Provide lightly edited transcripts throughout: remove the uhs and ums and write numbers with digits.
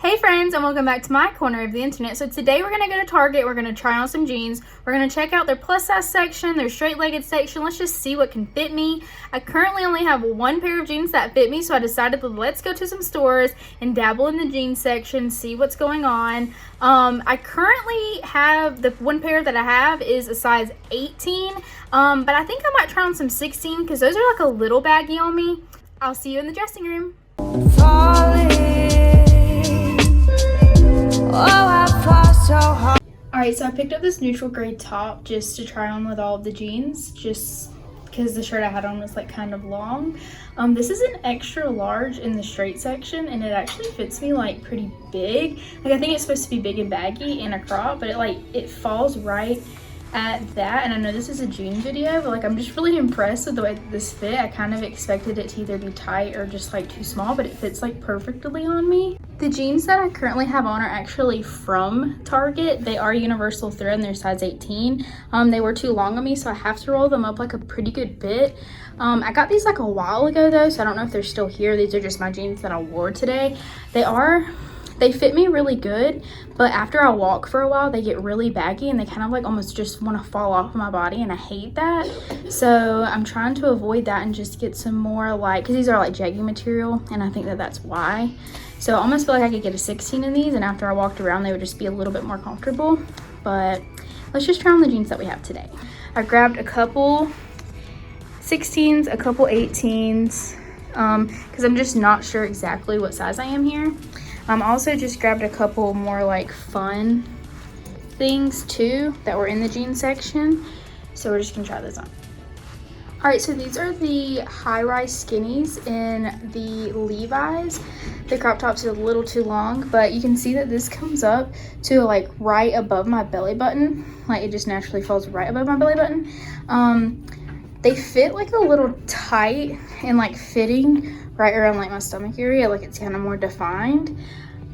Hey friends, and welcome back to my corner of the internet. So today we're going to go to Target. We're going to try on some jeans. We're going to check out their plus size section, their straight-legged section. Let's just see what can fit me. I currently only have one pair of jeans that fit me, so I decided to let's go to some stores and dabble in the jeans section, see what's going on. I currently have, the one pair that I have is a size 18, but I think I might try on some 16 because those are like a little baggy on me. I'll see you in the dressing room. Alright, so I picked up this neutral gray top just to try on with all of the jeans, just because the shirt I had on was like kind of long. This is an extra large in the straight section, and it actually fits me like pretty big. Like, I think it's supposed to be big and baggy in a crop, but it falls right at that. And I know this is a June video, but like, I'm just really impressed with the way that this fit. I kind of expected it to either be tight or just like too small, but it fits like perfectly on me. The jeans that I currently have on are actually from Target. They are universal thread and they're size 18. They were too long on me, so I have to roll them up like a pretty good bit. I got these like a while ago though, so I don't know if they're still here. These are just my jeans that I wore today. They fit me really good, but after I walk for a while, they get really baggy and they kind of like almost just want to fall off my body, and I hate that. So I'm trying to avoid that and just get some more like, because these are like jegging material, and I think that that's why. So I almost feel like I could get a 16 in these, and after I walked around, they would just be a little bit more comfortable. But let's just try on the jeans that we have today. I grabbed a couple 16s, a couple 18s, because I'm just not sure exactly what size I am here. Also just grabbed a couple more like fun things too that were in the jeans section. So we're just gonna try those on. All right, so these are the high-rise skinnies in the Levi's. The crop tops are a little too long, but you can see that this comes up to like right above my belly button. Like, it just naturally falls right above my belly button. They fit like a little tight and like fitting right around like my stomach area, like it's kind of more defined.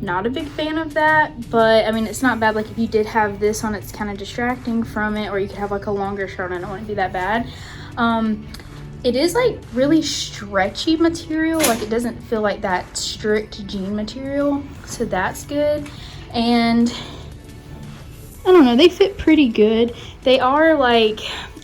Not a big fan of that, but I mean, it's not bad. Like, if you did have this on, it's kind of distracting from it, or you could have like a longer shirt on. It wouldn't be that bad. It is like really stretchy material, like it doesn't feel like that strict jean material, so that's good. And I don't know, they fit pretty good. They are like,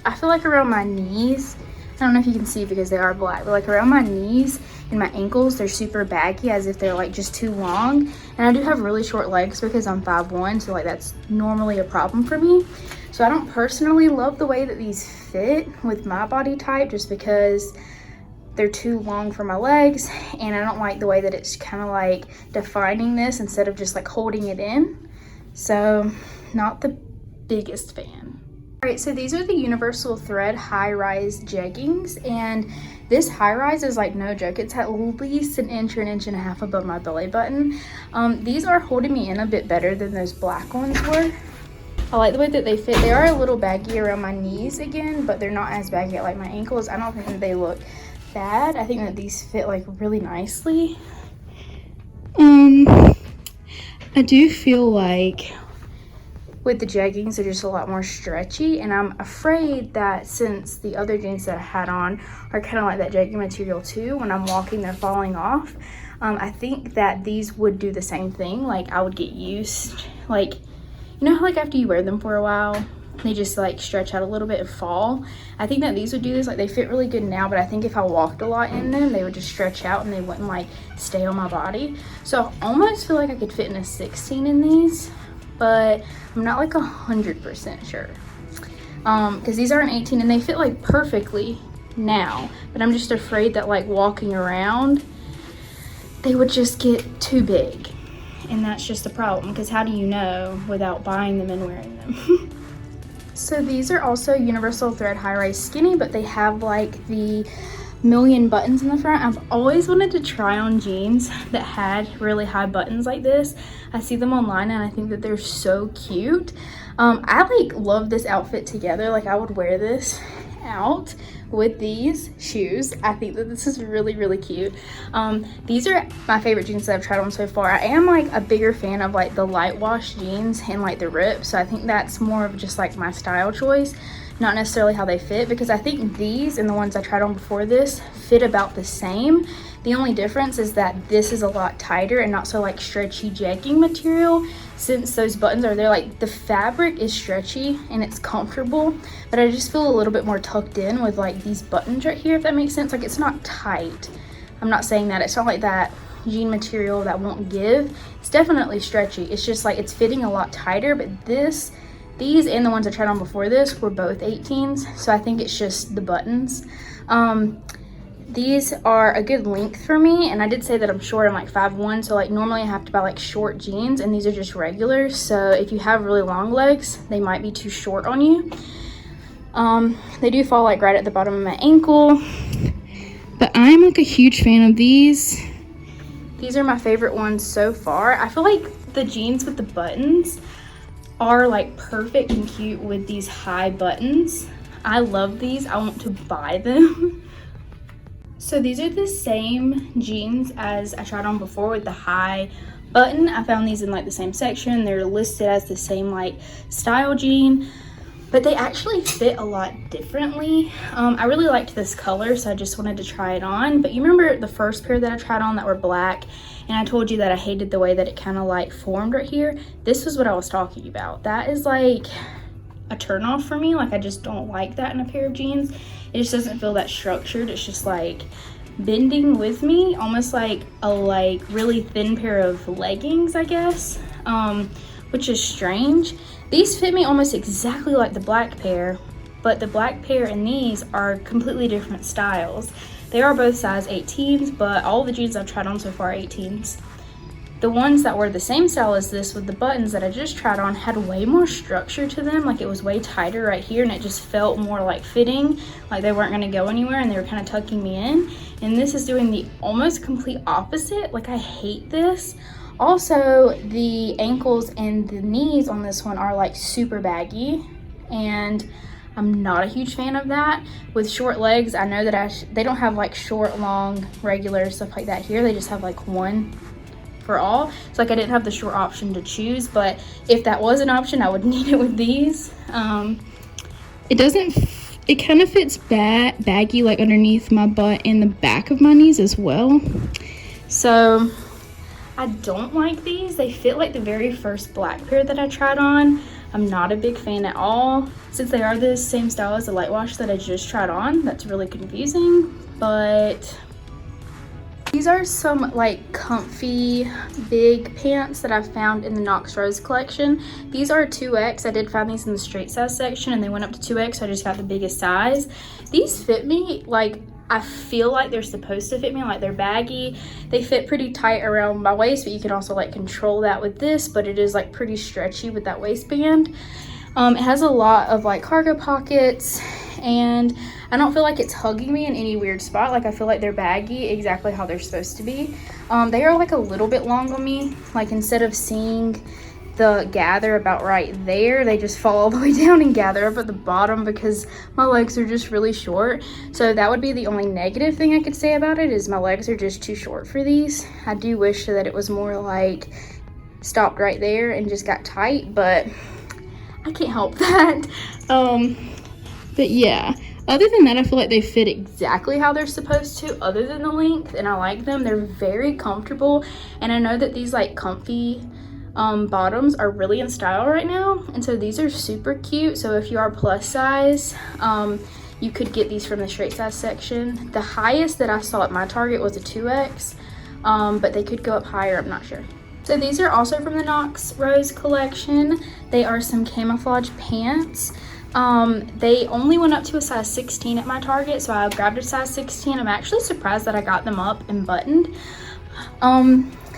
I feel like around my knees, I don't know if you can see because they are black, but like around my knees and my ankles, they're super baggy, as if they're like just too long. And I do have really short legs because I'm 5'1", so like that's normally a problem for me. So I don't personally love the way that these fit with my body type, just because they're too long for my legs, and I don't like the way that it's kind of like defining this instead of just like holding it in. So not the biggest fan. All right, so these are the universal thread high-rise jeggings, and this high-rise is like no joke. It's at least an inch or an inch and a half above my belly button. These are holding me in a bit better than those black ones were. I like the way that they fit. They are a little baggy around my knees again, but they're not as baggy at like my ankles. I don't think that they look bad. I think that these fit like really nicely. I do feel like with the jeggings, they're just a lot more stretchy, and I'm afraid that since the other jeans that I had on are kind of like that jegging material too, when I'm walking, they're falling off. I think that these would do the same thing. Like, I would get used, like, you know how like after you wear them for a while, they just like stretch out a little bit and fall? I think that these would do this. Like, they fit really good now, but I think if I walked a lot in them, they would just stretch out and they wouldn't like stay on my body. So I almost feel like I could fit in a 16 in these, but I'm not like 100% sure. Because these are an 18 and they fit like perfectly now, but I'm just afraid that like walking around, they would just get too big. And that's just a problem, because how do you know without buying them and wearing them? So these are also universal thread high-rise skinny, but they have like the million buttons in the front. I've always wanted to try on jeans that had really high buttons like this. I see them online and I think that they're so cute. I like love this outfit together. Like, I would wear this out with these shoes. I think that this is really, really cute. These are my favorite jeans that I've tried on so far. I am like a bigger fan of like the light wash jeans and like the rip, so I think that's more of just like my style choice, not necessarily how they fit, because I think these and the ones I tried on before this fit about the same. The only difference is that this is a lot tighter and not so like stretchy jegging material. Since those buttons are there, like the fabric is stretchy and it's comfortable, but I just feel a little bit more tucked in with like these buttons right here, if that makes sense. Like it's not tight. I'm not saying that. It's not like that jean material that won't give. It's definitely stretchy. It's just like it's fitting a lot tighter, but these and the ones I tried on before this were both 18s, so I think it's just the buttons. These are a good length for me, and I did say that I'm short. I'm like 5'1", so like normally I have to buy like short jeans, and these are just regular. So if you have really long legs, they might be too short on you. They do fall like right at the bottom of my ankle, but I'm like a huge fan of these. These are my favorite ones so far. I feel like the jeans with the buttons are like perfect and cute with these high buttons. I love these. I want to buy them. So these are the same jeans as I tried on before with the high button. I found these in like the same section. They're listed as the same like style jean, but they actually fit a lot differently. I really liked this color, so I just wanted to try it on. But you remember the first pair that I tried on that were black, and I told you that I hated the way that it kind of like formed right here? This was what I was talking about. That is like a turn off for me. Like I just don't like that in a pair of jeans. It just doesn't feel that structured. It's just like bending with me, almost like a really thin pair of leggings, I guess, which is strange. These fit me almost exactly like the black pair, but the black pair and these are completely different styles. They are both size 18s, but all the jeans I've tried on so far are 18s. The ones that were the same style as this with the buttons that I just tried on had way more structure to them. Like it was way tighter right here, and it just felt more like fitting, like they weren't going to go anywhere, and they were kind of tucking me in. And this is doing the almost complete opposite. Like I hate this. Also, the ankles and the knees on this one are like super baggy, and I'm not a huge fan of that. With short legs, I know that they don't have like short, long, regular stuff like that here. They just have like one for all. It's like I didn't have the short option to choose, but if that was an option, I would need it with these. It kind of fits baggy like underneath my butt and the back of my knees as well. So I don't like these. They fit like the very first black pair that I tried on. I'm not a big fan at all. Since they are the same style as the light wash that I just tried on, that's really confusing. But these are some like comfy big pants that I found in the Knox Rose collection. These are 2X. I did find these in the straight size section, and they went up to 2X, so I just got the biggest size. These fit me like I feel like they're supposed to fit me. Like they're baggy. They fit pretty tight around my waist, but you can also like control that with this, but it is like pretty stretchy with that waistband. It has a lot of like cargo pockets, and I don't feel like it's hugging me in any weird spot. Like I feel like they're baggy exactly how they're supposed to be. They are like a little bit long on me. Like instead of seeing the gather about right there, they just fall all the way down and gather up at the bottom because my legs are just really short. So that would be the only negative thing I could say about it, is my legs are just too short for these. I do wish that it was more like stopped right there and just got tight, but I can't help that. But yeah, other than that, I feel like they fit exactly how they're supposed to, other than the length, and I like them. They're very comfortable, and I know that these like comfy bottoms are really in style right now, and so these are super cute. So if you are plus size, you could get these from the straight size section. The highest that I saw at my Target was a 2X, but they could go up higher, I'm not sure. So these are also from the Knox Rose collection. They are some camouflage pants. They only went up to a size 16 at my Target, so I grabbed a size 16. I'm actually surprised that I got them up and buttoned.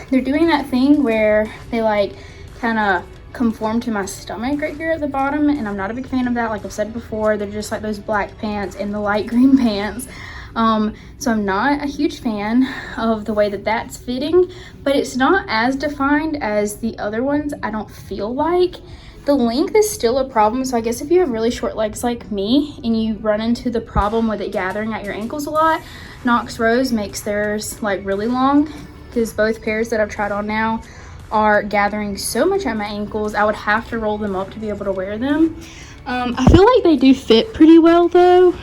They're doing that thing where they like kind of conform to my stomach right here at the bottom, and I'm not a big fan of that. Like I've said before, they're just like those black pants and the light green pants. So I'm not a huge fan of the way that that's fitting, but it's not as defined as the other ones, I don't feel like. The length is still a problem, so I guess if you have really short legs like me and you run into the problem with it gathering at your ankles a lot, Knox Rose makes theirs like really long, because both pairs that I've tried on now are gathering so much at my ankles, I would have to roll them up to be able to wear them. I feel like they do fit pretty well though.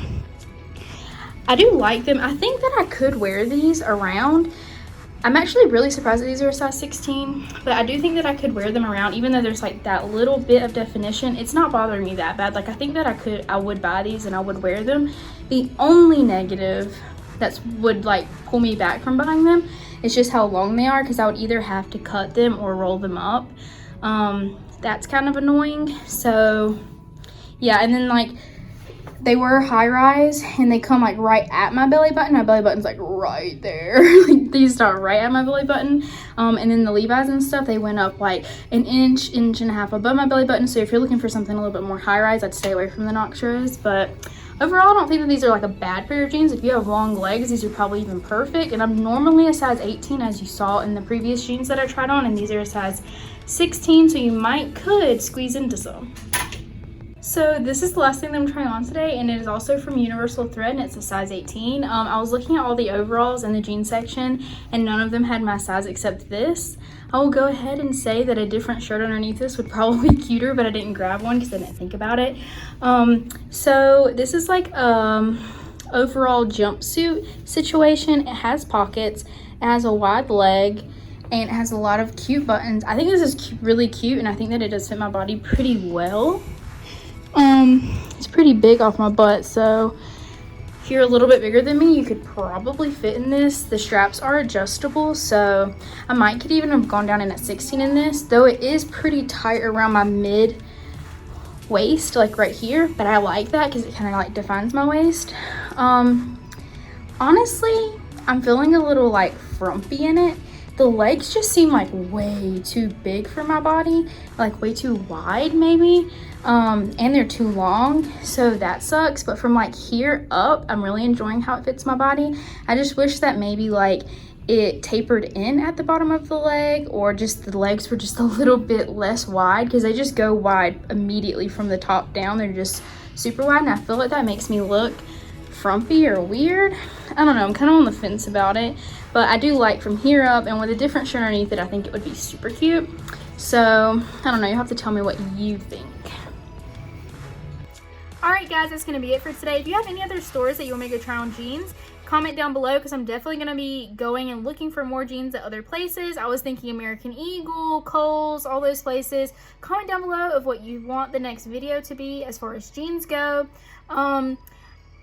I do like them. I think that I could wear these around. I'm actually really surprised that these are a size 16, but I do think that I could wear them around, even though there's like that little bit of definition. It's not bothering me that bad. Like, I think that I would buy these and I would wear them. The only negative that would like pull me back from buying them is just how long they are, because I would either have to cut them or roll them up. That's kind of annoying. So yeah, and then like they were high rise and they come like right at my belly button. My belly button's like right there. Like, these start right at my belly button. And then the Levi's and stuff, they went up like an inch and a half above my belly button. So if you're looking for something a little bit more high rise, I'd stay away from the Noctras. But overall, I don't think that these are like a bad pair of jeans. If you have long legs, these are probably even perfect. And I'm normally a size 18, as you saw in the previous jeans that I tried on, and these are a size 16, so you could squeeze into some. So this is the last thing that I'm trying on today, and it is also from Universal Thread, and it's a size 18. I was looking at all the overalls in the jean section, and none of them had my size except this. I will go ahead and say that a different shirt underneath this would probably be cuter, but I didn't grab one because I didn't think about it. So this is like overall jumpsuit situation. It has pockets, it has a wide leg, and it has a lot of cute buttons. I think this is really cute, and I think that it does fit my body pretty well. It's pretty big off my butt, so if you're a little bit bigger than me, you could probably fit in this. The straps are adjustable, so I could even have gone down in at 16 in this, though it is pretty tight around my mid waist, like right here, but I like that because it kind of like defines my waist. Honestly, I'm feeling a little like frumpy in it. The legs just seem like way too big for my body, like way too wide maybe, and they're too long, so that sucks. But from like here up, I'm really enjoying how it fits my body. I just wish that maybe like it tapered in at the bottom of the leg, or just the legs were just a little bit less wide, because they just go wide immediately from the top down. They're just super wide, and I feel like that makes me look frumpy or weird. I don't know, I'm kind of on the fence about it, but I do like from here up, and with a different shirt underneath it, I think it would be super cute. So I don't know, you'll have to tell me what you think. Alright guys, that's going to be it for today. If you have any other stores that you want me to go try on jeans, comment down below, because I'm definitely going to be going and looking for more jeans at other places. I was thinking American Eagle, Kohl's, all those places. Comment down below of what you want the next video to be as far as jeans go.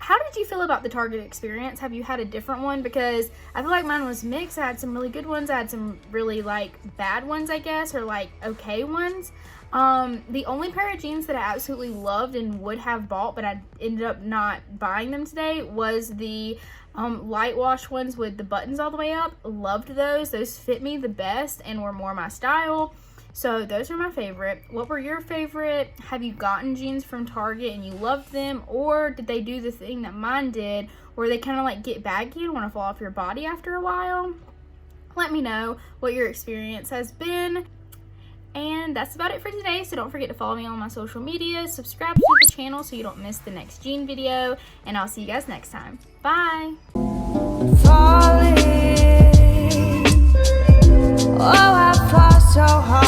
How did you feel about the Target experience? Have you had a different one? Because I feel like mine was mixed. I had some really good ones. I had some really like bad ones, I guess, or like okay ones. The only pair of jeans that I absolutely loved and would have bought, but I ended up not buying them today, was the light wash ones with the buttons all the way up. Loved those. Those fit me the best and were more my style. So those are my favorite. What were your favorite? Have you gotten jeans from Target and you loved them? Or did they do the thing that mine did, where they kind of like get baggy and want to fall off your body after a while? Let me know what your experience has been. And that's about it for today. So don't forget to follow me on my social media. Subscribe to the channel so you don't miss the next jean video. And I'll see you guys next time. Bye! Falling. Oh, I fall so hard.